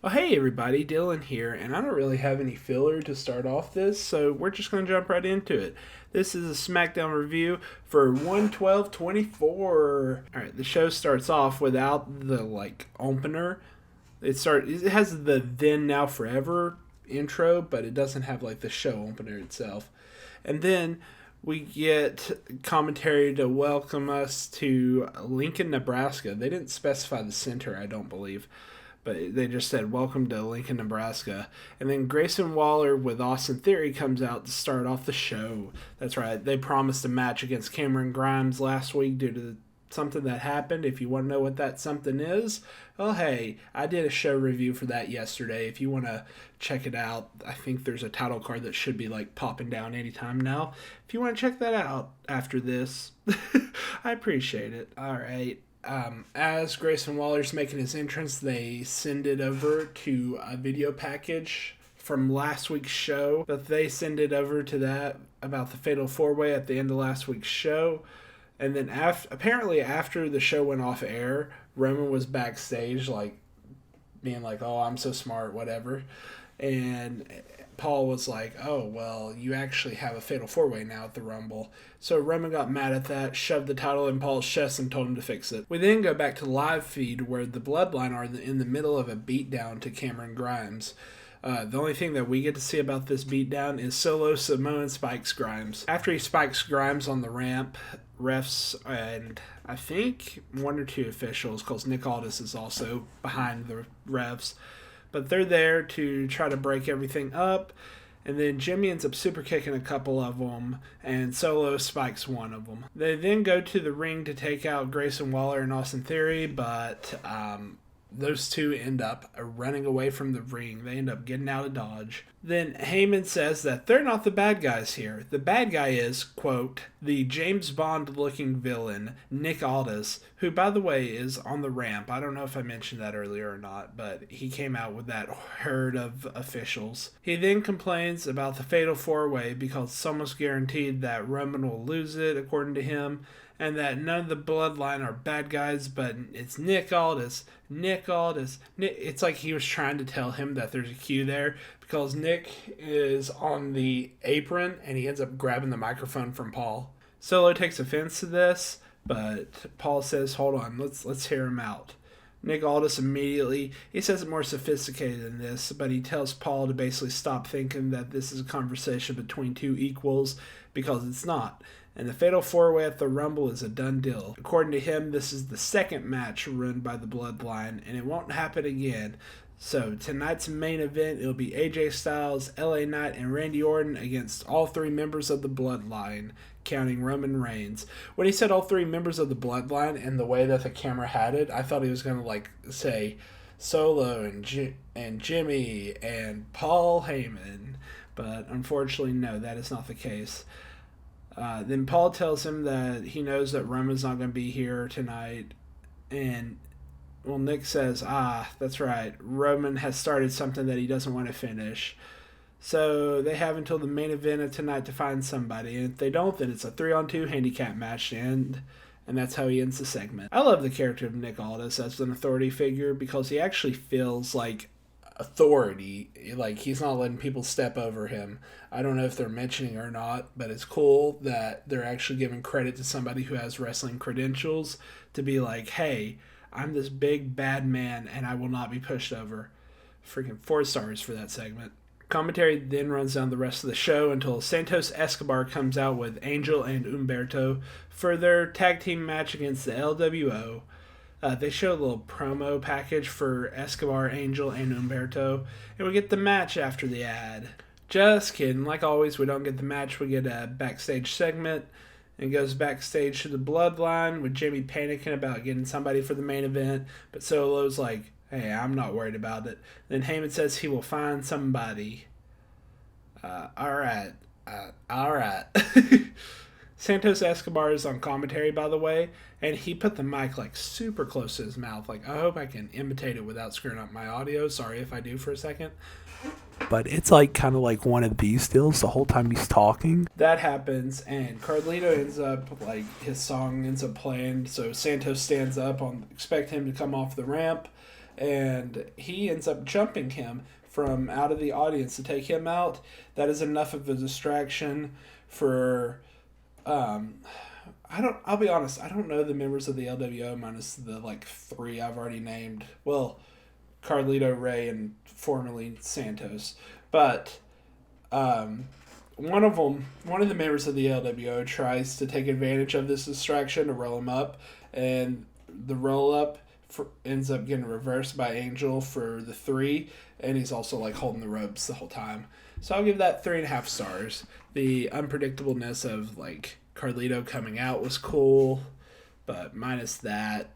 Well, hey everybody, Dylan here, and I don't really have any filler to start off this, so we're just going to jump right into it. This is a Smackdown review for 11224. Alright, the show starts off without the, opener. It has the Then Now Forever intro, but it doesn't have, the show opener itself. And then we get commentary to welcome us to Lincoln, Nebraska. They didn't specify the center, I don't believe. But they just said, welcome to Lincoln, Nebraska. And then Grayson Waller with Austin Theory comes out to start off the show. That's right. They promised a match against Cameron Grimes last week due to something that happened. If you want to know what that something is, well, hey, I did a show review for that yesterday. If you want to check it out, I think there's a title card that should be popping down anytime now. If you want to check that out after this, I appreciate it. All right. As Grayson Waller's making his entrance, they send it over to a video package from last week's show. But they send it over to that about the Fatal 4-Way at the end of last week's show. And then apparently after the show went off air, Roman was backstage being like, oh, I'm so smart, whatever. And Paul was like, oh, well, you actually have a Fatal 4-Way now at the Rumble. So Roman got mad at that, shoved the title in Paul's chest and told him to fix it. We then go back to the live feed where the Bloodline are in the middle of a beatdown to Cameron Grimes. The only thing that we get to see about this beatdown is Solo Samoan spikes Grimes. After he spikes Grimes on the ramp, refs and I think one or two officials, because Nick Aldis is also behind the refs, but they're there to try to break everything up. And then Jimmy ends up super kicking a couple of them, and Solo spikes one of them. They then go to the ring to take out Grayson Waller and Austin Theory, but those two end up running away from the ring. They end up getting out of Dodge. Then Heyman says that they're not the bad guys here. The bad guy is, quote, the James Bond-looking villain, Nick Aldis, who, by the way, is on the ramp. I don't know if I mentioned that earlier or not, but he came out with that herd of officials. He then complains about the Fatal 4-Way because it's almost guaranteed that Roman will lose it, according to him, and that none of the Bloodline are bad guys, but it's Nick Aldis. Nick Aldis. It's like he was trying to tell him that there's a cue there, because Nick is on the apron and he ends up grabbing the microphone from Paul. Solo takes offense to this, but Paul says, hold on, let's hear him out. Nick Aldis immediately, he says it more sophisticated than this, but he tells Paul to basically stop thinking that this is a conversation between two equals, because it's not. And the Fatal 4-Way at the Rumble is a done deal. According to him, this is the second match run by the Bloodline, and it won't happen again. So tonight's main event, it'll be AJ Styles, LA Knight, and Randy Orton against all three members of the Bloodline, counting Roman Reigns. When he said all three members of the Bloodline and the way that the camera had it, I thought he was going to say Solo and Jimmy and Paul Heyman. But unfortunately, no, that is not the case. Then Paul tells him that he knows that Roman's not going to be here tonight. And, well, Nick says, that's right, Roman has started something that he doesn't want to finish. So they have until the main event of tonight to find somebody. And if they don't, then it's a 3-on-2 handicap match to end. And that's how he ends the segment. I love the character of Nick Aldis as an authority figure because he actually feels like authority. Like, he's not letting people step over him. I don't know if they're mentioning or not, but it's cool that they're actually giving credit to somebody who has wrestling credentials to be like, hey, I'm this big bad man and I will not be pushed over. Freaking 4 stars for that segment. Commentary then runs down the rest of the show until Santos Escobar comes out with Angel and Humberto for their tag team match against the LWO. They show a little promo package for Escobar, Angel, and Humberto, and we get the match after the ad. Just kidding. Like always, we don't get the match. We get a backstage segment, and goes backstage to the Bloodline with Jimmy panicking about getting somebody for the main event, but Solo's like, hey, I'm not worried about it. Then Heyman says he will find somebody. Alright. Santos Escobar is on commentary, by the way, and he put the mic super close to his mouth. I hope I can imitate it without screwing up my audio. Sorry if I do for a second. But it's kind of like one of these stills the whole time he's talking. That happens, and Carlito ends up, his song ends up playing, so Santos stands up, expect him to come off the ramp, and he ends up jumping him from out of the audience to take him out. That is enough of a distraction for I'll be honest, I don't know the members of the LWO minus the like 3 I've already named. Well, Carlito, Ray, and formerly Santos. But one of the members of the LWO tries to take advantage of this distraction to roll him up, and the roll up ends up getting reversed by Angel for the 3, and he's also like holding the ropes the whole time. So I'll give that 3.5 stars. The unpredictableness of like Carlito coming out was cool, but minus that,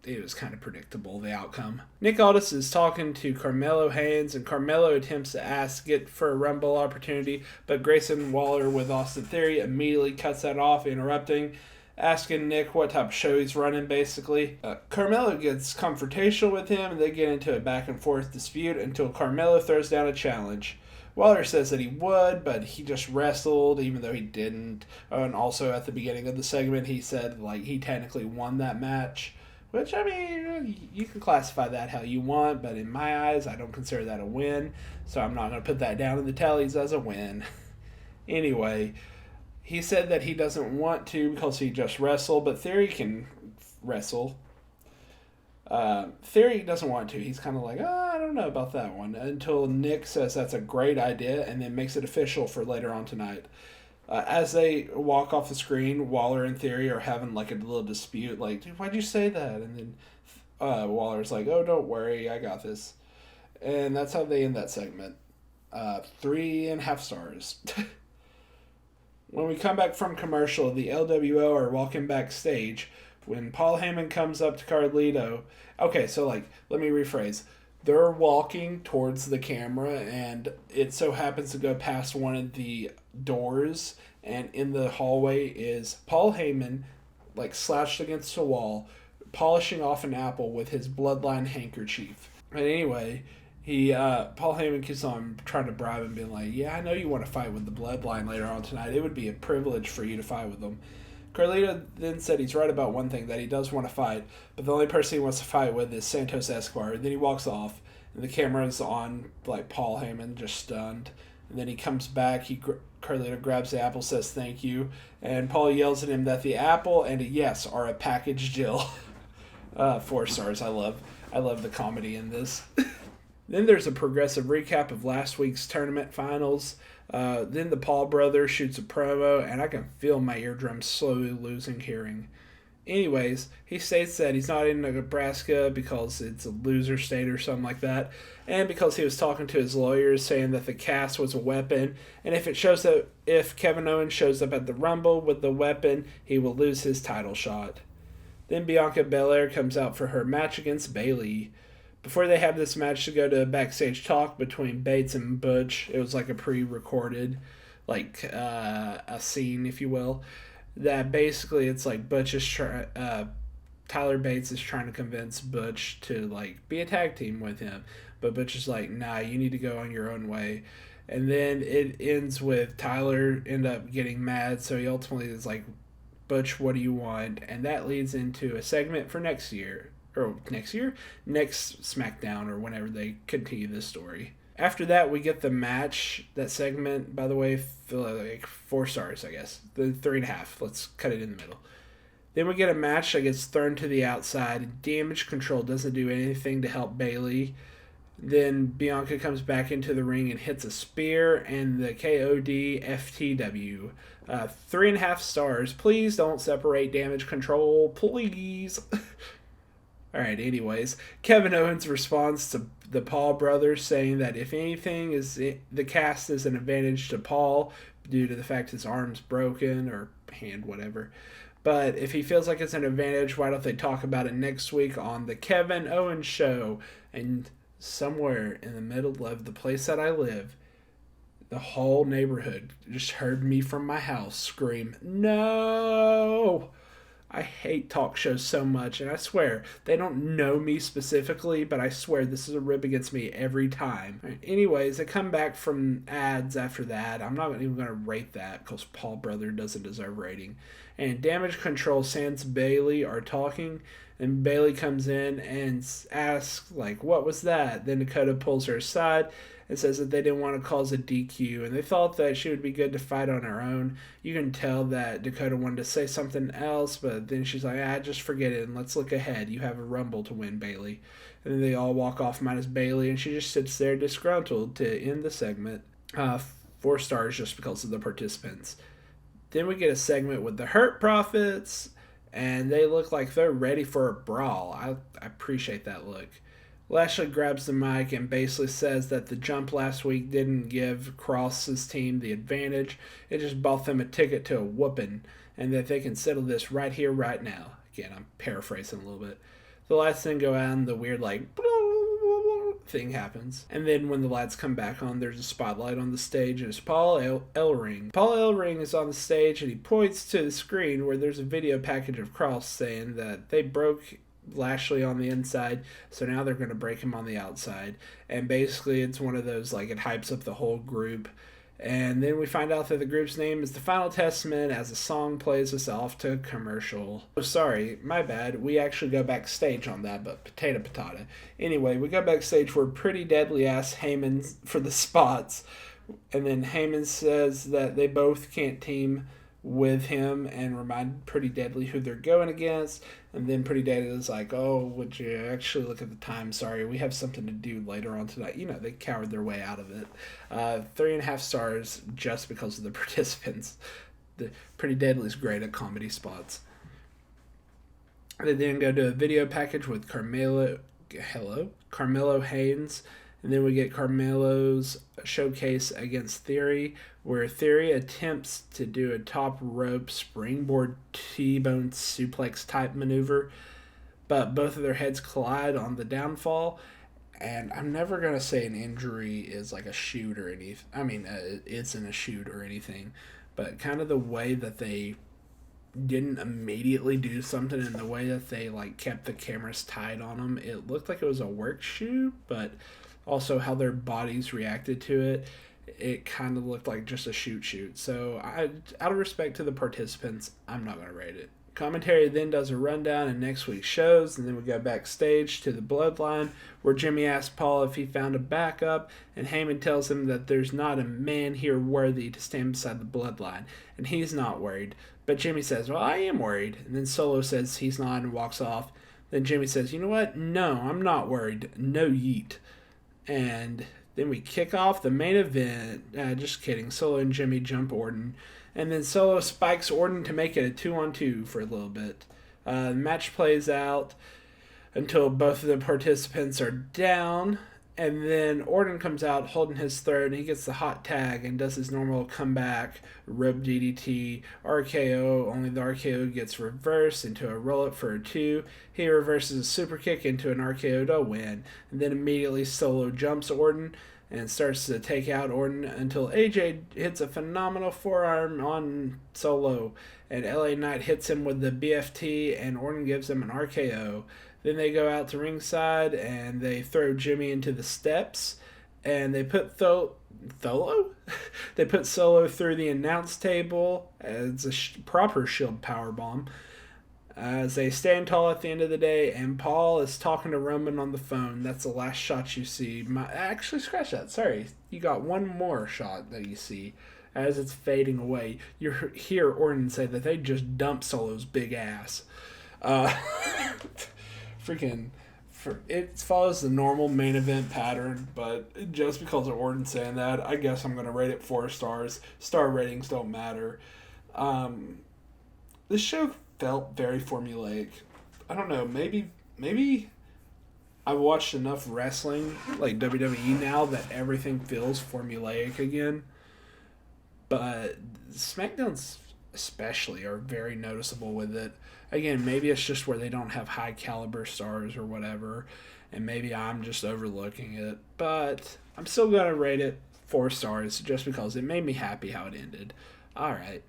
it was kind of predictable, the outcome. Nick Aldis is talking to Carmelo Haynes, and Carmelo attempts to ask it for a Rumble opportunity, but Grayson Waller with Austin Theory immediately cuts that off, interrupting, asking Nick what type of show he's running, basically. Carmelo gets confrontational with him, and they get into a back and forth dispute until Carmelo throws down a challenge. Waller says that he would, but he just wrestled, even though he didn't. And also at the beginning of the segment, he said like he technically won that match. Which, I mean, you can classify that how you want, but in my eyes, I don't consider that a win, so I'm not going to put that down in the tallies as a win. Anyway, he said that he doesn't want to because he just wrestled, but Theory can wrestle. Theory doesn't want to. He's kind of like, I don't know about that one, until Nick says that's a great idea and then makes it official for later on tonight. As they walk off the screen, Waller and Theory are having like a little dispute, like, dude, why'd you say that? And then Waller's like, oh, don't worry, I got this. And that's how they end that segment. 3.5 stars. When we come back from commercial, the LWO are walking backstage. When Paul Heyman comes up to Carlito, okay, so like, let me rephrase. They're walking towards the camera, and it so happens to go past one of the doors, and in the hallway is Paul Heyman, like slouched against a wall, polishing off an apple with his Bloodline handkerchief. And anyway, Paul Heyman keeps on trying to bribe him, being like, yeah, I know you want to fight with the Bloodline later on tonight. It would be a privilege for you to fight with them. Carlito then said he's right about one thing, that he does want to fight, but the only person he wants to fight with is Santos Escobar. And then he walks off, and the camera's on like Paul Heyman, just stunned. And then he comes back, Carlito grabs the apple, says thank you, and Paul yells at him that the apple and a yes are a package deal. 4 stars. I love the comedy in this. Then there's a progressive recap of last week's tournament finals. Then the Paul brother shoots a promo, and I can feel my eardrums slowly losing hearing. Anyways, he states that he's not in Nebraska because it's a loser state or something like that, and because he was talking to his lawyers saying that the cast was a weapon, and if Kevin Owens shows up at the Rumble with the weapon, he will lose his title shot. Then Bianca Belair comes out for her match against Bayley. Before they have this match to go to a backstage talk between Bates and Butch, it was like a pre-recorded, like a scene, if you will, that basically it's like Tyler Bates is trying to convince Butch to like be a tag team with him, but Butch is like, nah, you need to go on your own way. And then it ends with Tyler end up getting mad, so he ultimately is like, Butch, what do you want? And that leads into a segment for next Smackdown, or whenever they continue this story. After that, we get the match. That segment, by the way, like 4 stars, I guess. The 3.5. Let's cut it in the middle. Then we get a match that gets thrown to the outside. Damage Control doesn't do anything to help Bayley. Then Bianca comes back into the ring and hits a spear and the KOD FTW. 3.5 stars. Please don't separate Damage Control. Please. Alright, anyways, Kevin Owens responds to the Paul brothers, saying that if anything, the cast is an advantage to Paul due to the fact his arm's broken, or hand, whatever. But if he feels like it's an advantage, why don't they talk about it next week on the Kevin Owens Show? And somewhere in the middle of the place that I live, the whole neighborhood just heard me from my house scream, no! I hate talk shows so much, and I swear, they don't know me specifically, but I swear this is a rib against me every time. Right, anyways, they come back from ads after that. I'm not even going to rate that, because Paul Brother doesn't deserve rating. And Damage Control sans Bayley are talking. And Bayley comes in and asks, like, what was that? Then Dakota pulls her aside and says that they didn't want to cause a DQ, and they thought that she would be good to fight on her own. You can tell that Dakota wanted to say something else, but then she's like, just forget it, and let's look ahead. You have a Rumble to win, Bayley. And then they all walk off minus Bayley, and she just sits there disgruntled to end the segment. 4 stars just because of the participants. Then we get a segment with the Hurt Profits, and they look like they're ready for a brawl. I appreciate that look. Lashley grabs the mic and basically says that the jump last week didn't give Cross's team the advantage. It just bought them a ticket to a whooping, and that they can settle this right here, right now. Again, I'm paraphrasing a little bit. The lights then go out and the weird, like, thing happens. And then when the lights come back on, there's a spotlight on the stage, and it's Paul Ellering. Paul Ellering is on the stage, and he points to the screen where there's a video package of Cross saying that they broke Lashley on the inside, so now they're going to break him on the outside. And basically it's one of those, like, it hypes up the whole group. And then we find out that the group's name is The Final Testament as the song plays us off to commercial. Oh, sorry, my bad. We actually go backstage on that, but potato. Anyway, we go backstage where Pretty Deadly asks Heyman for the spots. And then Heyman says that they both can't team with him and remind Pretty Deadly who they're going against. And then Pretty Deadly is like, oh, would you actually look at the time? Sorry, we have something to do later on tonight. You know, they cowered their way out of it. 3.5 stars just because of the participants. The Pretty Deadly's great at comedy spots. They then go to a video package with Carmelo Haynes. And then we get Carmelo's showcase against Theory, where Theory attempts to do a top rope springboard T-bone suplex type maneuver, but both of their heads collide on the downfall. And I'm never going to say an injury is like a shoot or anything. I mean, it's in a shoot or anything, but kind of the way that they didn't immediately do something and the way that they like kept the cameras tied on them, it looked like it was a work shoot, but also how their bodies reacted to it, it kind of looked like just a shoot. So out of respect to the participants, I'm not going to rate it. Commentary then does a rundown in next week's shows, and then we go backstage to the Bloodline, where Jimmy asks Paul if he found a backup, and Heyman tells him that there's not a man here worthy to stand beside the Bloodline, and he's not worried. But Jimmy says, well, I am worried. And then Solo says he's not and walks off. Then Jimmy says, you know what? No, I'm not worried. No yeet. And then we kick off the main event. Just kidding. Solo and Jimmy jump Orton. And then Solo spikes Orton to make it a 2-on-2 for a little bit. The match plays out until both of the participants are down. And then Orton comes out holding his throat, and he gets the hot tag and does his normal comeback, rope DDT, RKO, only the RKO gets reversed into a roll-up for a 2. He reverses a super kick into an RKO to win. And then immediately Solo jumps Orton and starts to take out Orton until AJ hits a phenomenal forearm on Solo, and LA Knight hits him with the BFT, and Orton gives him an RKO. Then they go out to ringside, and they throw Jimmy into the steps, and they put they put Solo through the announce table as a proper Shield powerbomb. As they stand tall at the end of the day, and Paul is talking to Roman on the phone. That's the last shot you see. Actually, scratch that. Sorry. You got one more shot that you see. As it's fading away, you hear Orton say that they just dumped Solo's big ass. It follows the normal main event pattern, but just because of Orton saying that, I guess I'm going to rate it 4 stars. Star ratings don't matter. This show felt very formulaic. I don't know, maybe I've watched enough wrestling, like WWE now, that everything feels formulaic again. But SmackDowns especially are very noticeable with it. Again, maybe it's just where they don't have high caliber stars or whatever, and maybe I'm just overlooking it. But I'm still going to rate it 4 stars just because it made me happy how it ended. Alright.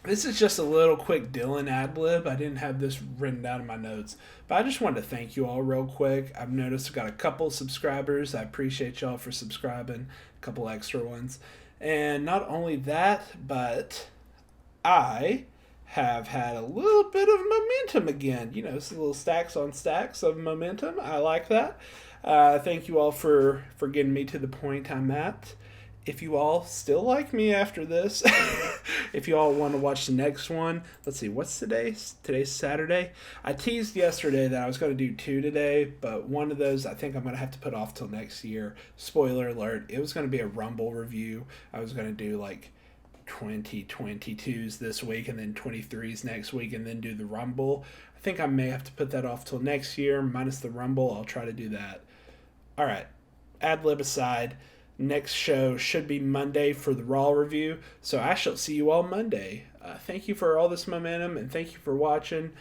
This is just a little quick Dylan ad-lib. I didn't have this written down in my notes. But I just wanted to thank you all real quick. I've noticed I've got a couple subscribers. I appreciate y'all for subscribing. A couple extra ones. And not only that, but I have had a little bit of momentum again. You know, it's a little stacks on stacks of momentum. I like that. Thank you all for getting me to the point I'm at. If you all still like me after this, if you all want to watch the next one, let's see, what's today? Today's Saturday. I teased yesterday that I was going to do 2 today, but one of those I think I'm going to have to put off till next year. Spoiler alert, it was going to be a Rumble review. I was going to do like 2022s this week and then 23s next week and then do the Rumble. I think I may have to put that off till next year, minus the Rumble. I'll try to do that. All right, ad lib aside. Next show should be Monday for the Raw review, so I shall see you all Monday. Thank you for all this momentum, and thank you for watching.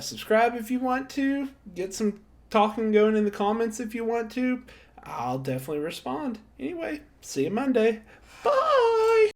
Subscribe if you want to. Get some talking going in the comments if you want to. I'll definitely respond. Anyway, see you Monday. Bye!